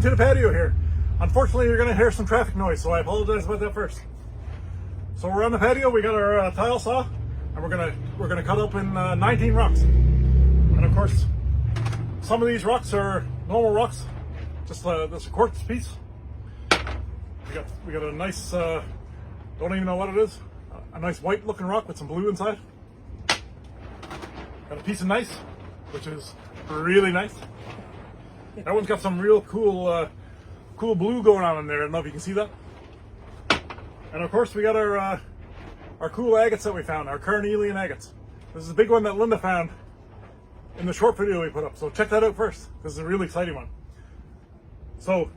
to the patio here. Unfortunately, you're going to hear some traffic noise, so I apologize about that first. So we're on the patio. We got our tile saw, and we're gonna cut open 19 rocks. And of course, some of these rocks are normal rocks, just this quartz piece. We got a nice, don't even know what it is, a nice white looking rock with some blue inside. Got a piece of gneiss, which is really nice. That one's got some real cool blue going on in there. I don't know if you can see that. And of course, we got our cool agates that we found, our Carnelian Agates. This is a big one that Linda found in the short video we put up. So check that out first. This is a really exciting one. So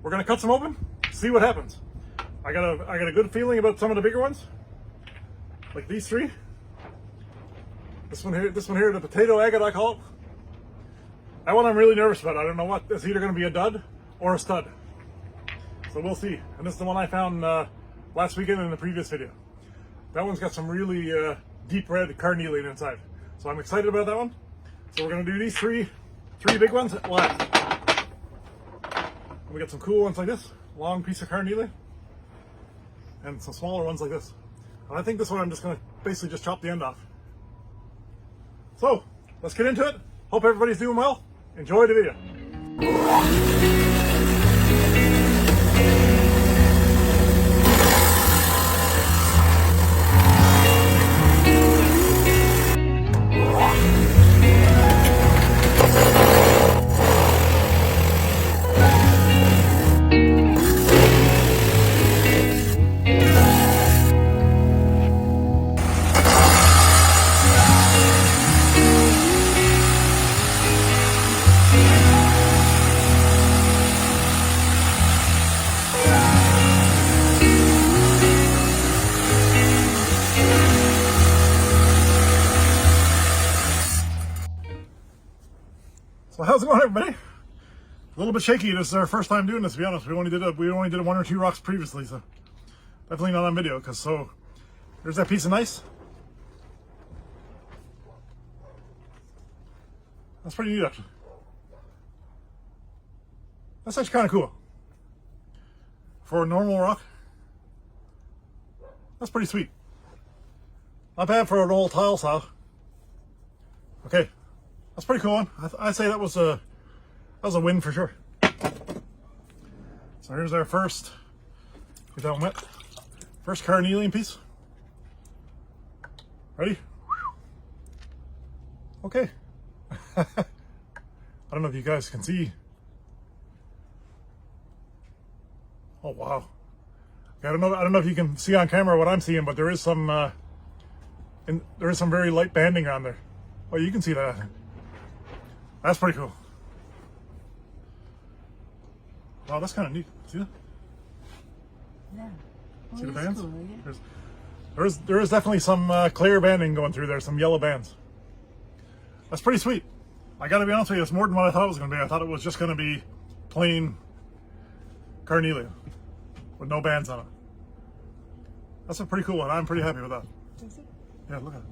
we're gonna cut some open, see what happens. I got a good feeling about some of the bigger ones, like these three. This one here, the potato agate I call it. That one I'm really nervous about. I don't know what. It's either going to be a dud or a stud. So we'll see. And this is the one I found last weekend in the previous video. That one's got some really deep red carnelian inside. So I'm excited about that one. So we're going to do these three big ones last. We got some cool ones like this, long piece of carnelian, and some smaller ones like this. And I think this one I'm just going to basically just chop the end off. So let's get into it. Hope everybody's doing well. Enjoy the video. So how's it going, everybody? A little bit shaky. This is our first time doing this, to be honest. We only did one or two rocks previously, so definitely not on video. There's that piece of gneiss. That's pretty neat, actually. That's actually kind of cool for a normal rock. That's pretty sweet. Not bad for an old tile saw. Okay. That's pretty cool one. I'd say that was a win for sure. So here's our first, get that one wet, first carnelian piece. Ready? Okay. I don't know if you guys can see. Oh wow. I don't know if you can see on camera what I'm seeing, but there is some very light banding on there. Oh, you can see that. That's pretty cool. Wow, that's kind of neat. See that? Yeah. Oh, see the bands? Cool, yeah. There is definitely some clear banding going through there, some yellow bands. That's pretty sweet. I gotta be honest with you, it's more than what I thought it was gonna be. I thought it was just gonna be plain carnelian with no bands on it. That's a pretty cool one. I'm pretty happy with that. Yeah, look at it.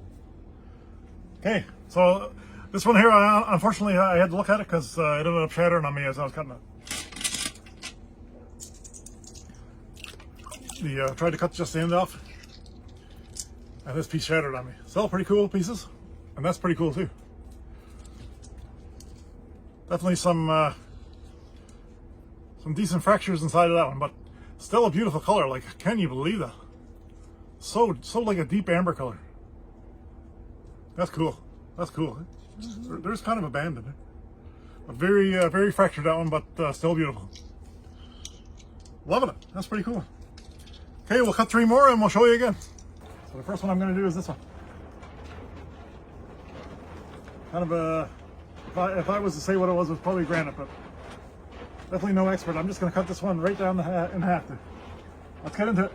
Okay, so this one here, unfortunately, I had to look at it because it ended up shattering on me as I was cutting it. Tried to cut just the end off, and this piece shattered on me. Still pretty cool pieces, and that's pretty cool too. Definitely some decent fractures inside of that one, but still a beautiful color. Like, can you believe that? So like a deep amber color. That's cool. That's cool. There's kind of a band in it. But very fractured that one, but still beautiful. Loving it. That's pretty cool. Okay, we'll cut three more and we'll show you again. So the first one I'm going to do is this one. Kind of a, if I was to say what it was probably granite, but definitely no expert. I'm just going to cut this one right down in half there. Let's get into it.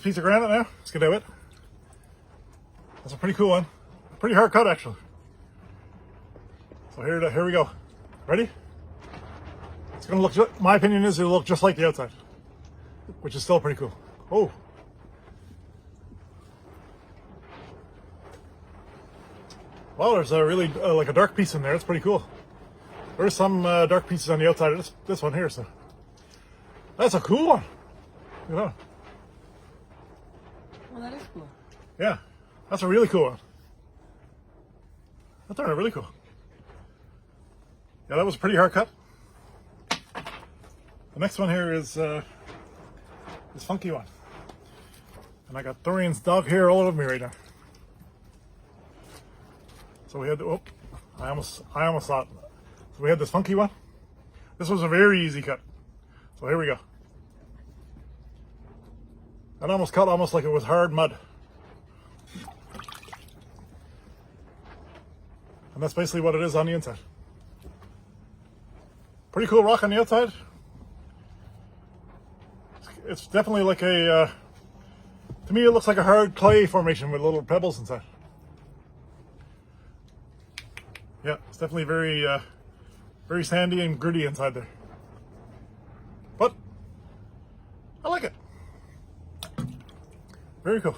piece of granite now. Let's get to it. That's a pretty cool one. Pretty hard cut, actually. So here we go. Ready? It's gonna look, my opinion is it'll look just like the outside, which is still pretty cool. Oh. Wow, there's a really, like a dark piece in there. That's pretty cool. There's some dark pieces on the outside of this one here, so. That's a cool one. Look at that. Well, that is cool. Yeah, that's a really cool one. That turned out really cool. Yeah, that was a pretty hard cut. The next one here is this funky one. And I got Dorian's dog hair all over me right now. So we had, oh, I almost saw it. So we had this funky one. This was a very easy cut. So here we go. That almost cut almost like it was hard mud. And that's basically what it is on the inside. Pretty cool rock on the outside. It's definitely like a, to me it looks like a hard clay formation with little pebbles inside. Yeah, it's definitely very, very sandy and gritty inside there. But I like it. Very cool.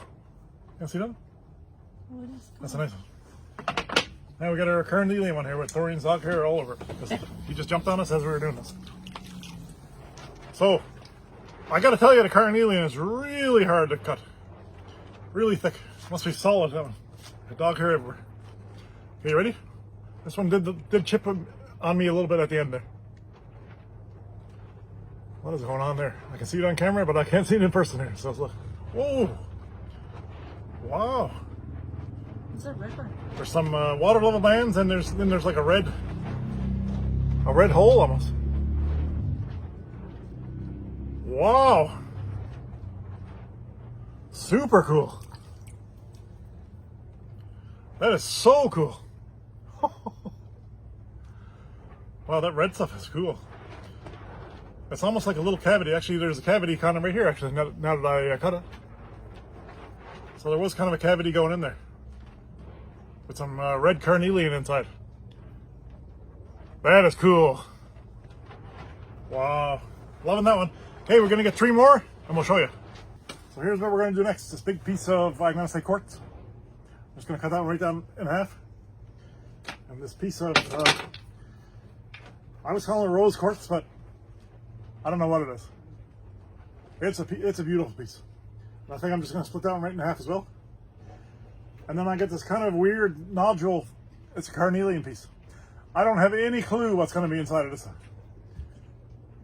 You see that? Oh, it is cool. That's a nice one. Now we got our Carnelian one here with Dorian's dog hair all over it. He just jumped on us as we were doing this. So, I gotta tell you, the Carnelian is really hard to cut. Really thick. Must be solid, that one. The dog hair everywhere. Okay, you ready? This one did chip on me a little bit at the end there. What is going on there? I can see it on camera, but I can't see it in person here. So look. Whoa! Wow! What's that red one? There's some water level bands, and there's like a red hole almost. Wow! Super cool. That is so cool. Wow, that red stuff is cool. It's almost like a little cavity. Actually, there's a cavity kind of right here, actually, now that I cut it. So there was kind of a cavity going in there. With some red carnelian inside. That is cool. Wow. Loving that one. Okay, we're going to get 3 more, and we'll show you. So here's what we're going to do next. This big piece of, I'm going to say quartz. I'm just going to cut that one right down in half. And this piece of, I was calling it rose quartz, but I don't know what it is. It's a beautiful piece. And I think I'm just going to split that one right in half as well. And then I get this kind of weird nodule. It's a carnelian piece. I don't have any clue what's going to be inside of this.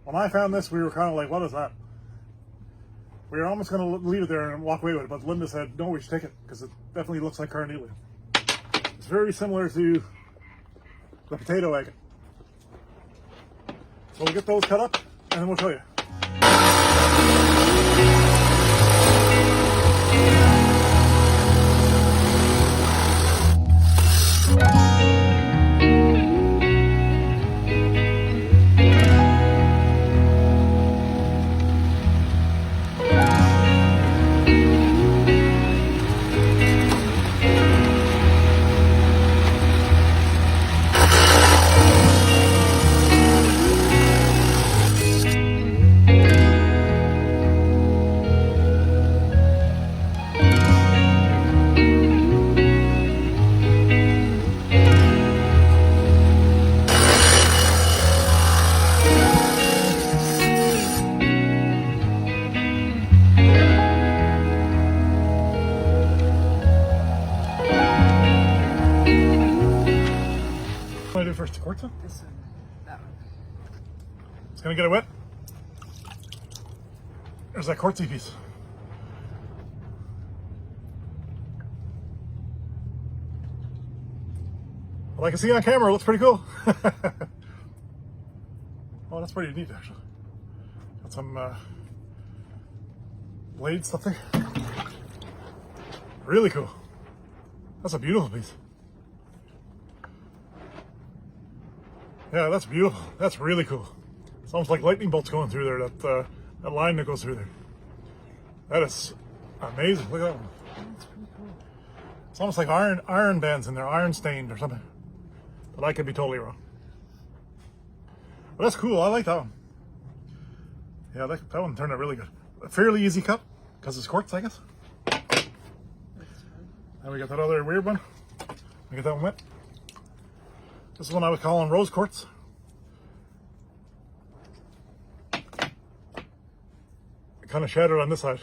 When I found this, we were kind of like, what is that? We were almost going to leave it there and walk away with it, but Linda said, no, we should take it, because it definitely looks like carnelian. It's very similar to the potato agate. So we'll get those cut up, and then we'll show you. What do I do first? The quartz one? This one. That one. It's gonna get it wet. There's that quartzy piece. Well, I can see on camera, it looks pretty cool. Oh, that's pretty neat, actually. Got some blade stuff there. Really cool. That's a beautiful piece. Yeah, that's beautiful. That's really cool. It's almost like lightning bolts going through there, that line that goes through there. That is, Amazing. Look at that one. That's pretty cool. It's almost like iron bands in there, iron stained or something. But I could be totally wrong. But that's cool. I like that one. Yeah, that one turned out really good. A fairly easy cut because it's quartz, I guess. And we got that other weird one. We got that one wet. This is one I was calling rose quartz. It kind of shattered on this side,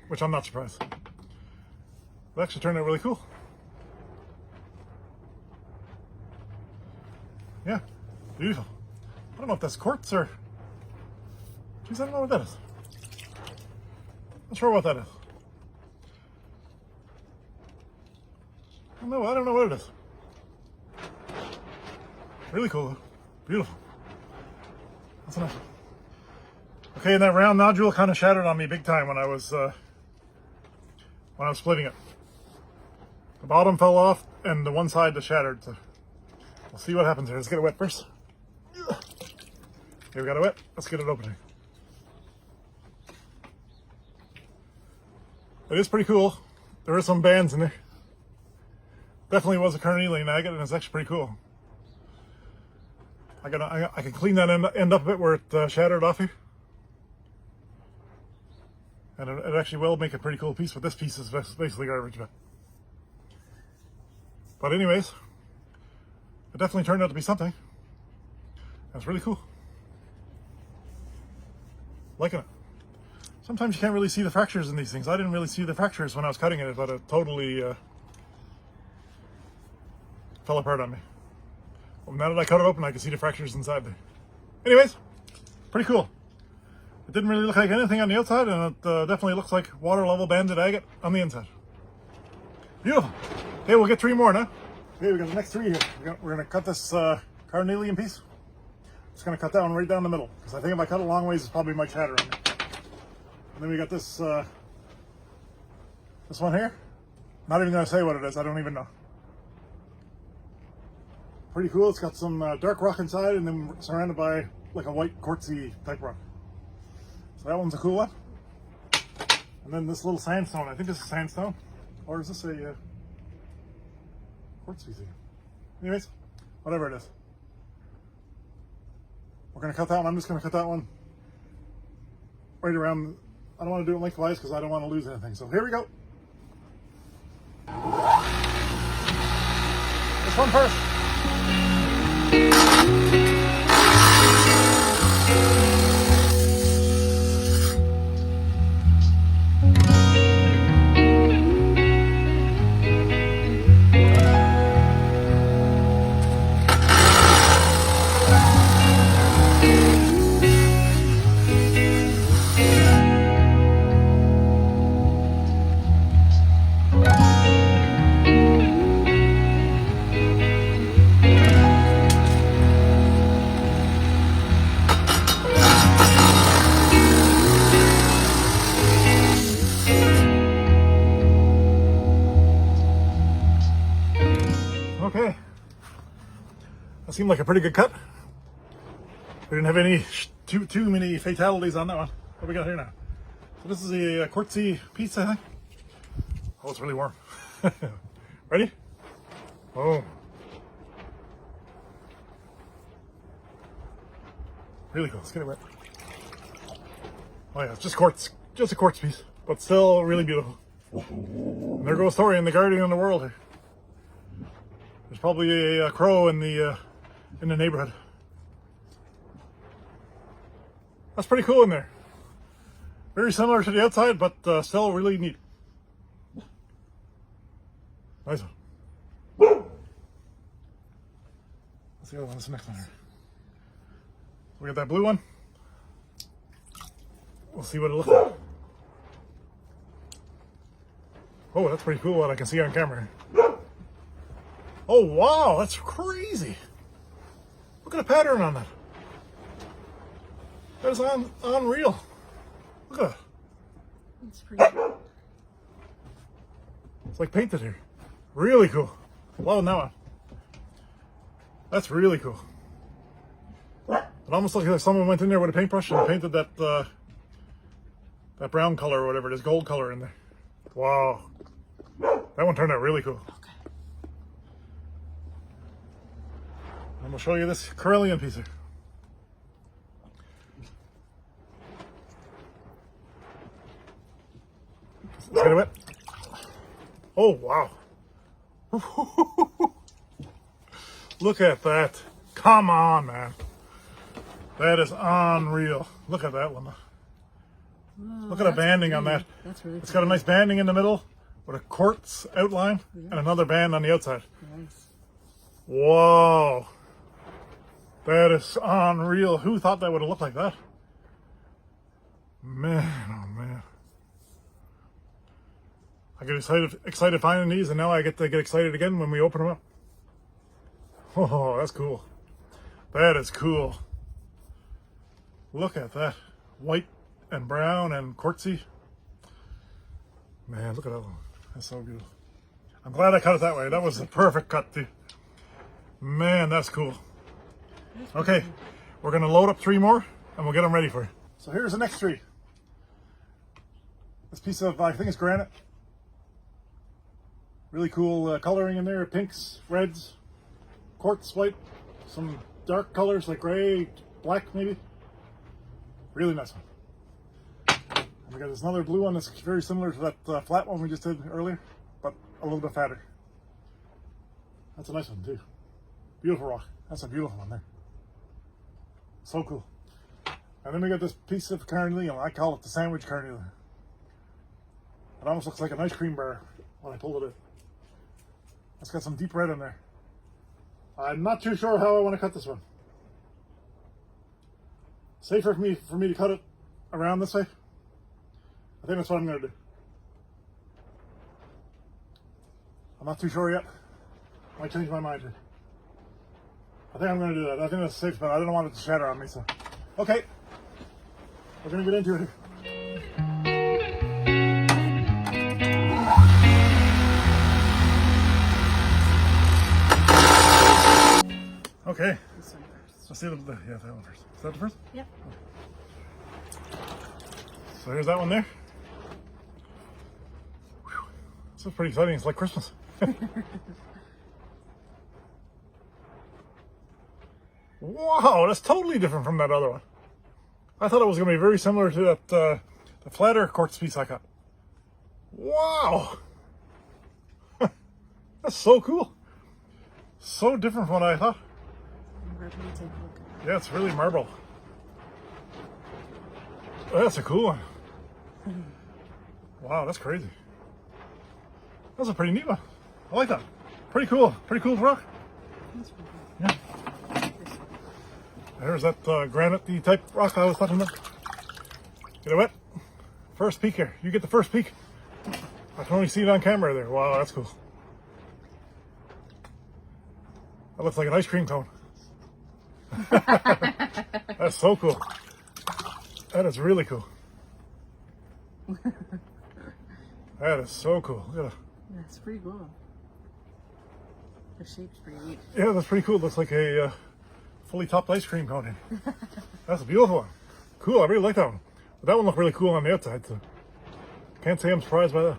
which I'm not surprised. It actually turned out really cool. Yeah, beautiful. I don't know if that's quartz or... Jeez, I don't know what that is. Not sure what that is. I don't know what it is. Really cool though. Beautiful. That's enough. Okay, and that round nodule kind of shattered on me big time when I was splitting it. The bottom fell off and the one side just shattered. So we'll see what happens here. Let's get it wet first. Okay, we got it wet. Let's get it opening. It is pretty cool. There are some bands in there. Definitely was a Carnelian agate, and it's actually pretty cool. I can clean that end up a bit where it shattered off here. And it actually will make a pretty cool piece, but this piece is basically garbage. But anyways, it definitely turned out to be something. That's really cool. Liking it. Sometimes you can't really see the fractures in these things. I didn't really see the fractures when I was cutting it, but it totally fell apart on me. Well, now that I cut it open, I can see the fractures inside there. Anyways, pretty cool. It didn't really look like anything on the outside, and it definitely looks like water level banded agate on the inside. Beautiful. Okay, we'll get 3 more now. Okay, we got the next 3 here. We're gonna cut this carnelian piece. Just gonna cut that one right down the middle, because I think if I cut it long ways, it probably might shatter on me. And then we got this this one here. Not even gonna say what it is. I don't even know. Pretty cool. It's got some dark rock inside, and then surrounded by like a white quartzy type rock. So that one's a cool one. And then this little sandstone. I think this is sandstone, or is this a quartz piece? Anyways, whatever it is. We're gonna cut that one. I'm just gonna cut that one right around. I don't want to do it lengthwise because I don't want to lose anything. So here we go. This one first. Okay, that seemed like a pretty good cut. We didn't have any too many fatalities on that one. What do we got here now? So this is a quartzy piece, I think. Oh, it's really warm. Ready? Oh, really cool. Let's get it wet. Oh yeah, it's just quartz, just a quartz piece, but still really beautiful. And there goes Tori in the guardian of the world here. There's probably a crow in the neighborhood. That's pretty cool in there. Very similar to the outside, but still really neat. Nice one. Let's see the other one. What's the next one here? We got that blue one. We'll see what it looks like. Oh, that's pretty cool what I can see on camera. Oh wow, that's crazy. Look at the pattern on that. That is unreal. Look at that. That's pretty cool. It's like painted here. Really cool. Loving that one. That's really cool. It almost looks like someone went in there with a paintbrush and painted that that brown color or whatever it is, gold color in there. Wow. That one turned out really cool. Okay. I'm gonna show you this Carnelian piece here. Let's get it wet. Oh wow. Look at that. Come on, man. That is unreal. Look at that one. Look at the banding on that. That's really It's got a nice banding in the middle with a quartz outline and another band on the outside. nice. Whoa. That is unreal. Who thought that would have looked like that? Man, oh man. I get excited finding these, and now I get to get excited again when we open them up. Oh, that's cool. That is cool. Look at that. White and brown and quartzy. Man, look at that one. That's so good. I'm glad I cut it that way. That was the perfect cut, too. Man, that's cool. Okay, we're going to load up 3 more, and we'll get them ready for you. So here's the next 3. This piece of, I think it's granite. Really cool coloring in there. Pinks, reds, quartz white, some dark colors like gray, black maybe. Really nice one. And we got this another blue one that's very similar to that flat one we just did earlier, but a little bit fatter. That's a nice one too. Beautiful rock. That's a beautiful one there. So cool. And then we got this piece of carnelian. I call it the sandwich carnelian. It almost looks like an ice cream bar when I pulled it in. It's got some deep red in there. I'm not too sure how I want to cut this one. Safer for me to cut it around this way. I think that's what I'm going to do. I'm not too sure yet. Might change my mind here. I think I'm going to do that. I think that's safe, but I don't want it to shatter on me. So, okay, we're going to get into it here. Okay. This one first. Let's see that one first. Is that the first? Yep. So here's that one there. Whew. This is pretty exciting. It's like Christmas. Wow, that's totally different from that other one. I thought it was going to be very similar to that the flatter quartz piece I got. Wow. That's so cool. So different from what I thought. Yeah, it's really marble. Oh, that's a cool one. Wow, that's crazy. That's a pretty neat one. I like that. Pretty cool. Pretty cool rock. Yeah. There's that granite-y type rock I was talking about. Get it wet? First peek here. You get the first peek. I can only see it on camera there. Wow, that's cool. That looks like an ice cream cone. That's so cool. That is really cool. That is so cool. Look at that. That's pretty cool. The shape's pretty neat. Yeah, that's pretty cool. It looks like a fully topped ice cream cone. That's a beautiful one. Cool. I really like that one. But that one looked really cool on the outside, so can't say I'm surprised by that.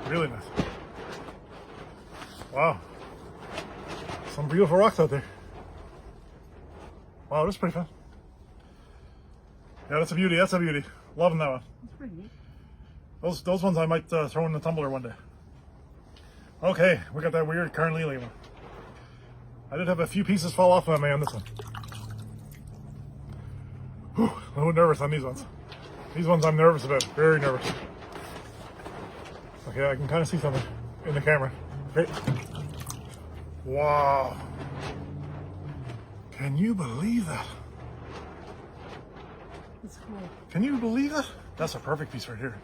Really nice. Wow. Some beautiful rocks out there. Wow, that's pretty fun. Yeah, that's a beauty. That's a beauty. Loving that one. That's pretty neat. Those ones I might throw in the tumbler one day. Okay, we got that weird carnelian one. I did have a few pieces fall off on me on this one. Whew, a little nervous on these ones. These ones I'm nervous about. Very nervous. Okay, I can kind of see something in the camera. Okay. Wow. Can you believe that? That's cool. Can you believe that? That's a perfect piece right here.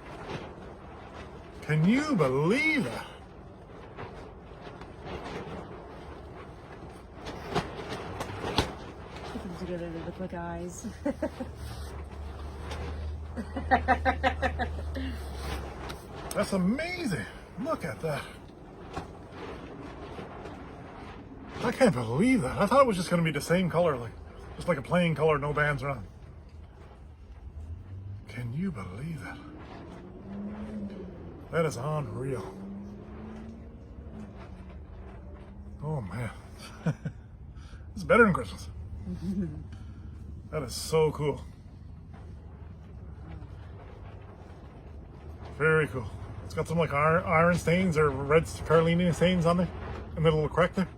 Can you believe that? Put them together, they look like eyes. That's amazing. Look at that. I can't believe that. I thought it was just going to be the same color, just like a plain color, no bands around. Can you believe that? That is unreal. Oh man. It's better than Christmas. That is so cool. Very cool. It's got some like iron stains or red Carnelian stains on there in the little crack there.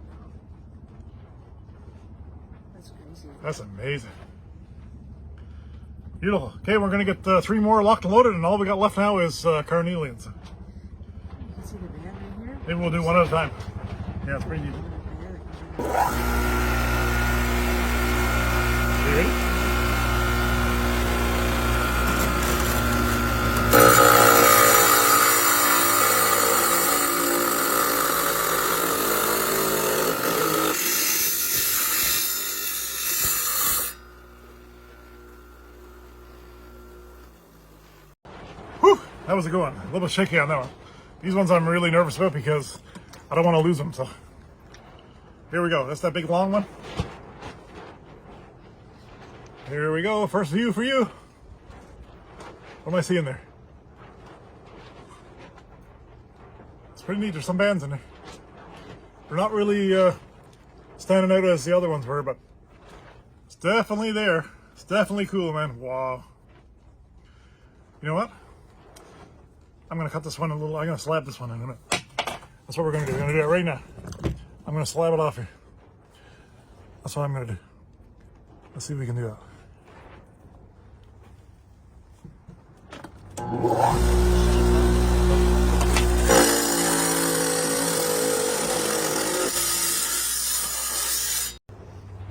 That's crazy. That's amazing. Beautiful. Okay, we're going to get 3 more locked and loaded, and all we got left now is Carnelians. You can see the band right here. Maybe we'll do one at a time. Yeah, it's pretty neat. You ready? Whew, that was a good one. A little bit shaky on that one. These ones I'm really nervous about because I don't want to lose them. So here we go. That's that big long one. Here we go. First view for you. What am I seeing there? It's pretty neat. There's some bands in there. They're not really standing out as the other ones were, but it's definitely there. It's definitely cool, man. Wow. You know what? I'm going to cut this one a little. I'm going to slab this one in a minute. That's what we're going to do. We're going to do it right now. I'm going to slab it off here. That's what I'm going to do. Let's see if we can do that.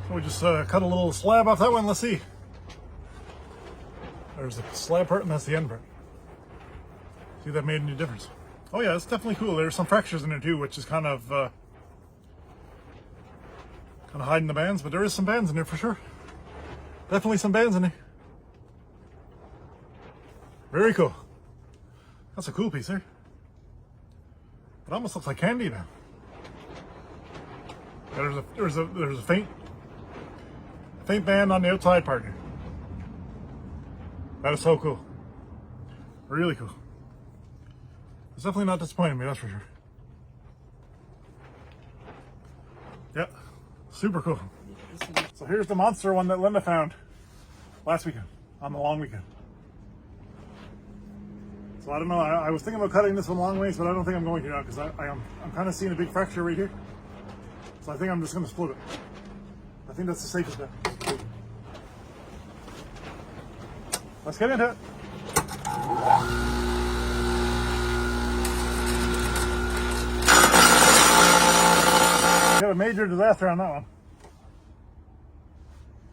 So we just cut a little slab off that one. Let's see. There's the slab part and that's the end part. See if that made any difference. Oh yeah, it's definitely cool. There's some fractures in there too, which is kind of hiding the bands, but there is some bands in there for sure. Definitely some bands in there. Very cool. That's a cool piece there. It almost looks like candy now. Yeah, there's a faint band on the outside part here. That is so cool. Really cool. It's definitely not disappointing me, that's for sure. Yep, super cool. So here's the monster one that Linda found last weekend, on the long weekend. So I don't know, I was thinking about cutting this one long ways, but I don't think I'm going to now because I'm kind of seeing a big fracture right here. So I think I'm just going to split it. I think that's the safest bet. Let's get into it. Got a major disaster on that one.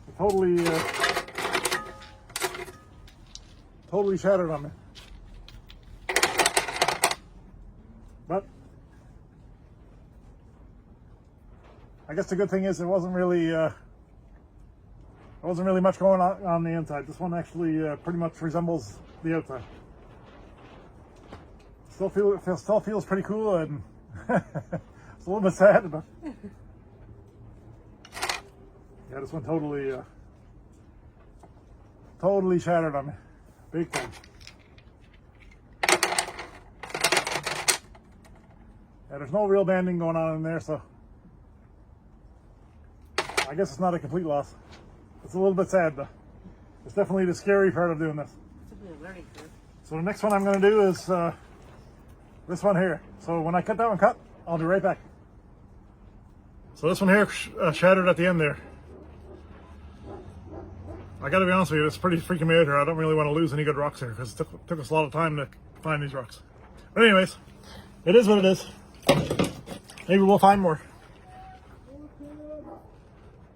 It totally shattered on me. But I guess the good thing is there wasn't really much going on the inside. This one actually pretty much resembles the outside. Still feels pretty cool, and it's a little bit sad, but yeah, this one totally shattered on me, big time. Yeah, there's no real banding going on in there, so I guess it's not a complete loss. It's a little bit sad, but it's definitely the scary part of doing this. It's a bit of learning curve. So the next one I'm going to do is this one here. So when I cut that one cut, I'll be right back. So this one here shattered at the end there. I got to be honest with you, it's pretty freaking me out here. I don't really want to lose any good rocks here because it took us a lot of time to find these rocks. But anyways, it is what it is. Maybe we'll find more.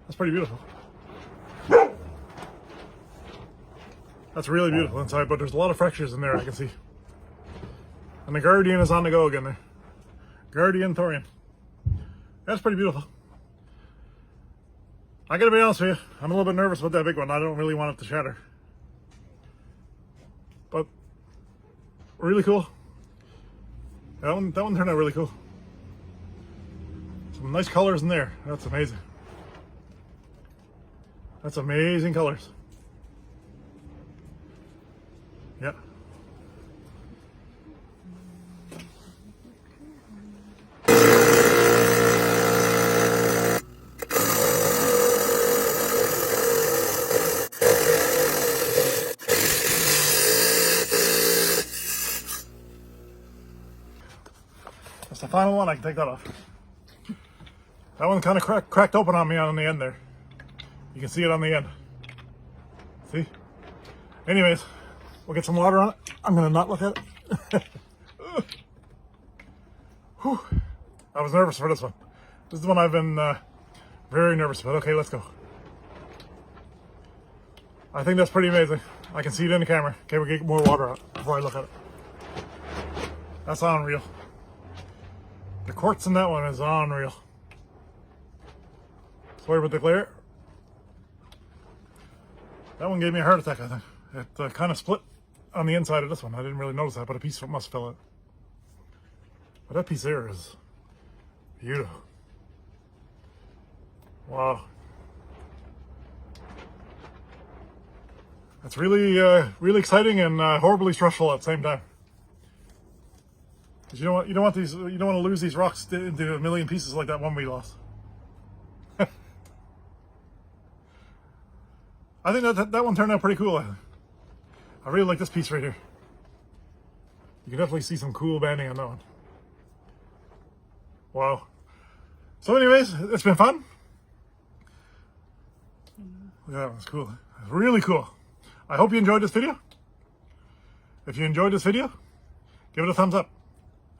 That's pretty beautiful. That's really beautiful inside, but there's a lot of fractures in there I can see. And the Guardian is on the go again there. Guardian Thorium. That's pretty beautiful. I gotta be honest with you, I'm a little bit nervous about that big one. I don't really want it to shatter. But really cool. That one turned out really cool. Some nice colors in there. That's amazing. That's amazing colors. Yeah. That's the final one. I can take that off. That one kind of cracked open on me on the end there. You can see it on the end. See? Anyways, we'll get some water on it. I'm going to not look at it. Whew. I was nervous for this one. This is the one I've been very nervous about. Okay, let's go. I think that's pretty amazing. I can see it in the camera. Okay, we'll get more water out before I look at it. That's unreal. The quartz in that one is unreal. Sorry about the glare. That one gave me a heart attack, I think. It kind of split on the inside of this one. I didn't really notice that, but a piece must have fell out. But that piece there is beautiful. Wow. That's really, really exciting and horribly stressful at the same time. Because you don't want to lose these rocks into a million pieces like that one we lost. I think that one turned out pretty cool. I really like this piece right here. You can definitely see some cool banding on that one. Wow. So anyways, it's been fun. Look at that one, it's cool. It's really cool. I hope you enjoyed this video. If you enjoyed this video, give it a thumbs up.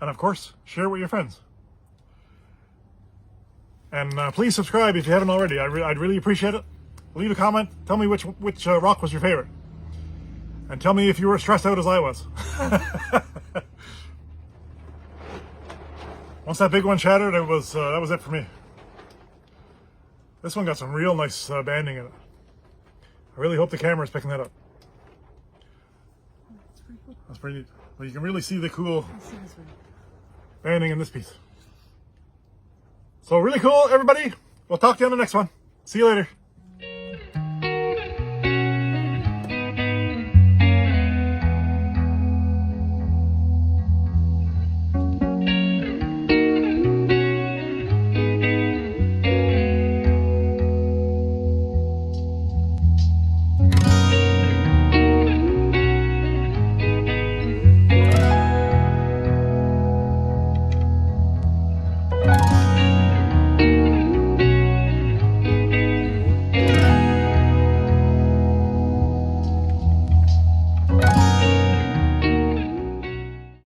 And of course, share it with your friends. And please subscribe if you haven't already. I'd really appreciate it. Leave a comment. Tell me which rock was your favorite. And tell me if you were stressed out as I was. Once that big one shattered, that was it for me. This one got some real nice banding in it. I really hope the camera is picking that up. That's pretty cool. That's pretty neat. Well, you can really see the cool banding in this piece. So really cool, everybody. We'll talk to you on the next one. See you later.